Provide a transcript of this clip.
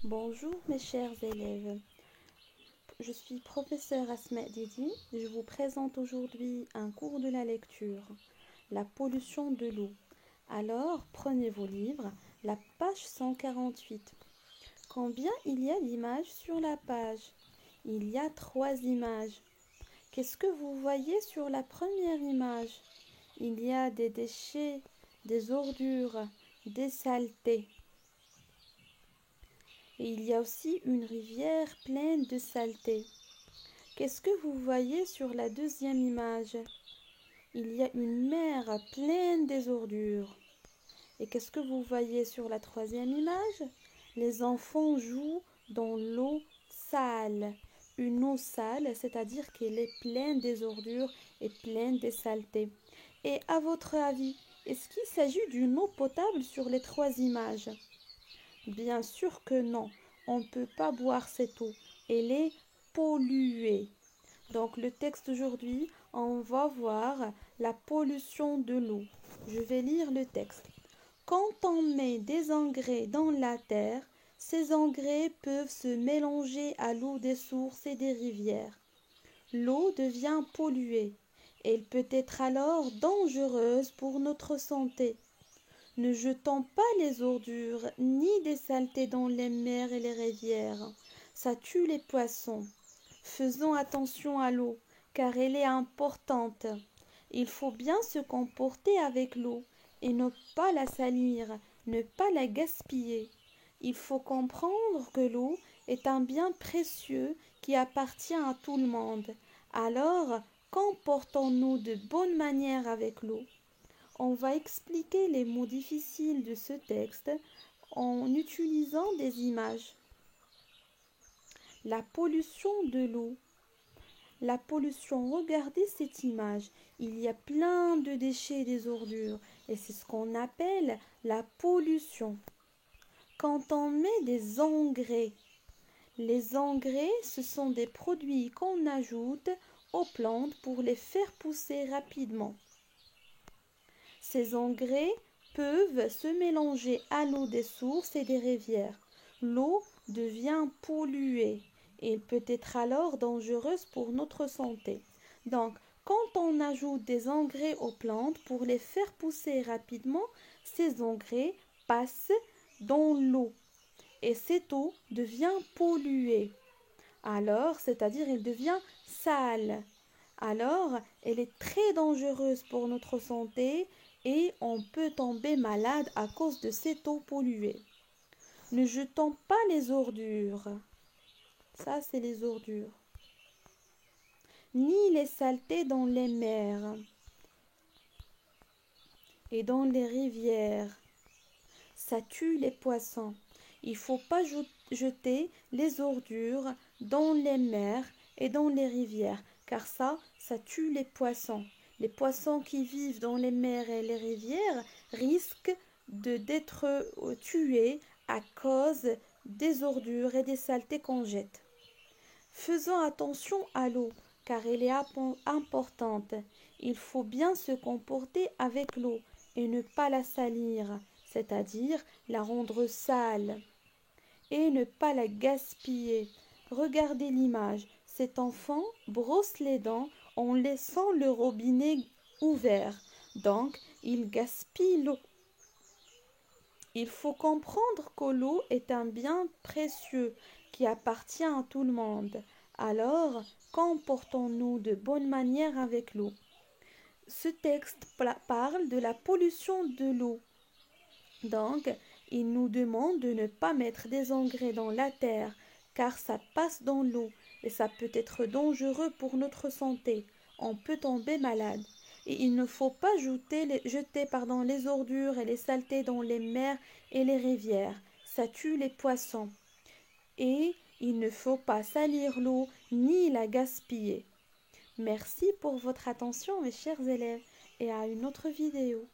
Bonjour mes chers élèves, je suis professeur Asma Didi. Je vous présente aujourd'hui un cours de la lecture, la pollution de l'eau. Alors, prenez vos livres, la page 148. Combien il y a d'images sur la page? Il y a 3 images. Qu'est-ce que vous voyez sur la première image? Il y a des déchets, des ordures, des saletés. Et il y a aussi une rivière pleine de saleté. Qu'est-ce que vous voyez sur la deuxième image? Il y a une mer pleine des ordures. Et qu'est-ce que vous voyez sur la troisième image? Les enfants jouent dans l'eau sale. Une eau sale, c'est-à-dire qu'elle est pleine des ordures et pleine des saletés. Et à votre avis, est-ce qu'il s'agit d'une eau potable sur les 3 images? Bien sûr que non, on ne peut pas boire cette eau, elle est polluée. Donc le texte aujourd'hui, on va voir la pollution de l'eau. Je vais lire le texte. Quand on met des engrais dans la terre, ces engrais peuvent se mélanger à l'eau des sources et des rivières. L'eau devient polluée. Elle peut être alors dangereuse pour notre santé. Ne jetons pas les ordures ni des saletés dans les mers et les rivières. Ça tue les poissons. Faisons attention à l'eau, car elle est importante. Il faut bien se comporter avec l'eau et ne pas la salir, ne pas la gaspiller. Il faut comprendre que l'eau est un bien précieux qui appartient à tout le monde. Alors, comportons-nous de bonne manière avec l'eau. On va expliquer les mots difficiles de ce texte en utilisant des images. La pollution de l'eau. La pollution, regardez cette image. Il y a plein de déchets et des ordures et c'est ce qu'on appelle la pollution. Quand on met des engrais, les engrais, ce sont des produits qu'on ajoute aux plantes pour les faire pousser rapidement. Ces engrais peuvent se mélanger à l'eau des sources et des rivières. L'eau devient polluée et elle peut être alors dangereuse pour notre santé. Donc, quand on ajoute des engrais aux plantes pour les faire pousser rapidement, ces engrais passent dans l'eau et cette eau devient polluée. Alors, c'est-à-dire elle devient sale. Alors, elle est très dangereuse pour notre santé et on peut tomber malade à cause de cette eau polluée. Ne jetons pas les ordures. Ça, c'est les ordures. Ni les saletés dans les mers et dans les rivières. Ça tue les poissons. Il ne faut pas jeter les ordures dans les mers et dans les rivières, car ça tue les poissons. Les poissons qui vivent dans les mers et les rivières risquent d'être tués à cause des ordures et des saletés qu'on jette. Faisons attention à l'eau, car elle est importante. Il faut bien se comporter avec l'eau et ne pas la salir, c'est-à-dire la rendre sale, et ne pas la gaspiller. Regardez l'image. Cet enfant brosse les dents en laissant le robinet ouvert. Donc, il gaspille l'eau. Il faut comprendre que l'eau est un bien précieux qui appartient à tout le monde. Alors, comportons-nous de bonne manière avec l'eau. Ce texte parle de la pollution de l'eau. Donc, il nous demande de ne pas mettre des engrais dans la terre, car ça passe dans l'eau et ça peut être dangereux pour notre santé. On peut tomber malade. Et il ne faut pas jeter les ordures et les saletés dans les mers et les rivières. Ça tue les poissons. Et il ne faut pas salir l'eau ni la gaspiller. Merci pour votre attention, mes chers élèves, et à une autre vidéo.